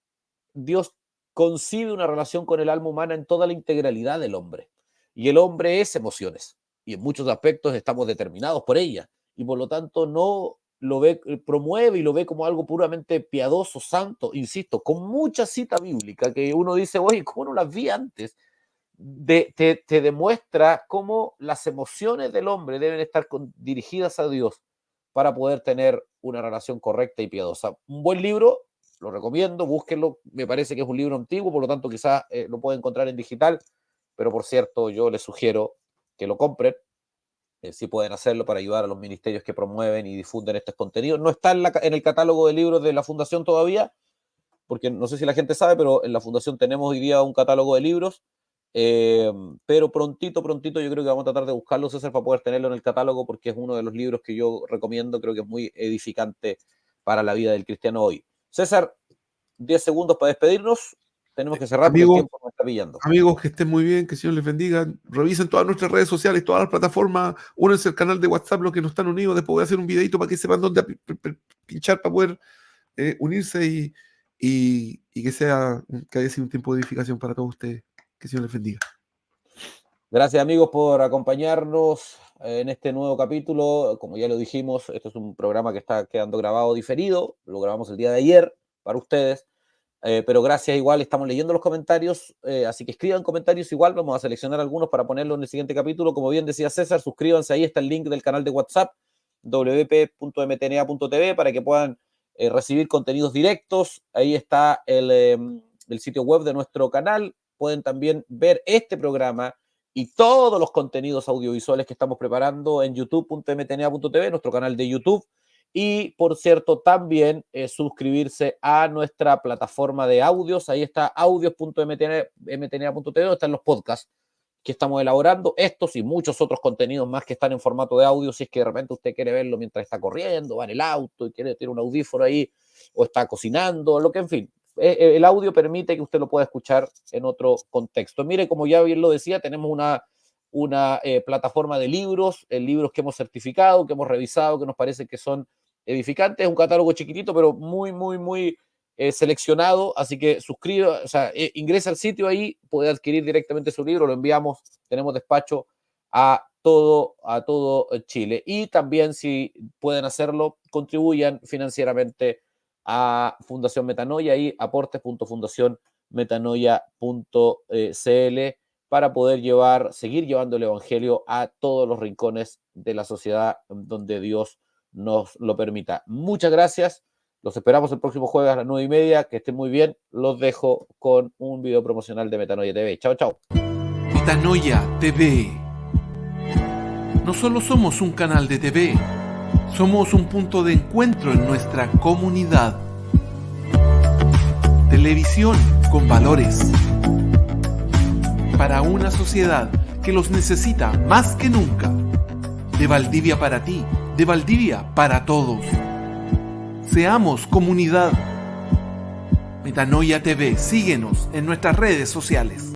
Dios concibe una relación con el alma humana en toda la integralidad del hombre. Y el hombre es emociones. Y en muchos aspectos estamos determinados por ella. Y por lo tanto no lo ve, promueve y lo ve como algo puramente piadoso, santo, insisto, con mucha cita bíblica que uno dice, oye, ¿cómo no las vi antes? Te demuestra cómo las emociones del hombre deben estar dirigidas a Dios para poder tener una relación correcta y piadosa. Un buen libro, lo recomiendo, búsquenlo, me parece que es un libro antiguo, por lo tanto quizás lo pueden encontrar en digital, pero por cierto yo les sugiero que lo compren, si pueden hacerlo para ayudar a los ministerios que promueven y difunden estos contenidos. No está en el catálogo de libros de la Fundación todavía, porque no sé si la gente sabe, pero en la Fundación tenemos hoy día un catálogo de libros, pero prontito yo creo que vamos a tratar de buscarlo, César, para poder tenerlo en el catálogo, porque es uno de los libros que yo recomiendo, creo que es muy edificante para la vida del cristiano hoy. César, 10 segundos para despedirnos, tenemos que cerrar porque el Amigos, tiempo nos está pillando. amigos, que estén muy bien, que el Señor les bendiga. Revisen todas nuestras redes sociales, todas las plataformas. Únense al canal de WhatsApp, los que no están unidos. Después voy a hacer un videito para que sepan dónde pinchar para poder unirse y que haya sido un tiempo de edificación para todos ustedes. Que el Señor les bendiga. Gracias amigos por acompañarnos en este nuevo capítulo. Como ya lo dijimos, esto es un programa que está quedando grabado diferido. Lo grabamos el día de ayer para ustedes. Pero gracias igual, estamos leyendo los comentarios, así que escriban comentarios igual, vamos a seleccionar algunos para ponerlo en el siguiente capítulo. Como bien decía César, suscríbanse, ahí está el link del canal de WhatsApp, wp.mtna.tv, para que puedan recibir contenidos directos. Ahí está el sitio web de nuestro canal. Pueden también ver este programa y todos los contenidos audiovisuales que estamos preparando en youtube.mtna.tv, nuestro canal de YouTube. Y, por cierto, también suscribirse a nuestra plataforma de audios. Ahí está audios.mtna.tv, donde están los podcasts que estamos elaborando, estos y muchos otros contenidos más que están en formato de audio, si es que de repente usted quiere verlo mientras está corriendo, va en el auto y quiere tener un audífono ahí, o está cocinando, lo que en fin. El audio permite que usted lo pueda escuchar en otro contexto. Mire, como ya bien lo decía, tenemos una plataforma de libros que hemos certificado, que hemos revisado, que nos parece que son edificantes. Es un catálogo chiquitito, pero muy, muy, muy seleccionado, así que ingresa al sitio ahí, puede adquirir directamente su libro, lo enviamos, tenemos despacho a todo Chile. Y también, si pueden hacerlo, contribuyan financieramente a Fundación Metanoia y aportes.fundacionmetanoia.cl para poder seguir llevando el evangelio a todos los rincones de la sociedad donde Dios nos lo permita. Muchas gracias. Los esperamos el próximo jueves a las 9:30. Que estén muy bien. Los dejo con un video promocional de Metanoia TV. Chao, chao. Metanoia TV. No solo somos un canal de TV, somos un punto de encuentro en nuestra comunidad. Televisión con valores. Para una sociedad que los necesita más que nunca. De Valdivia para ti, de Valdivia para todos. Seamos comunidad. Metanoia TV, síguenos en nuestras redes sociales.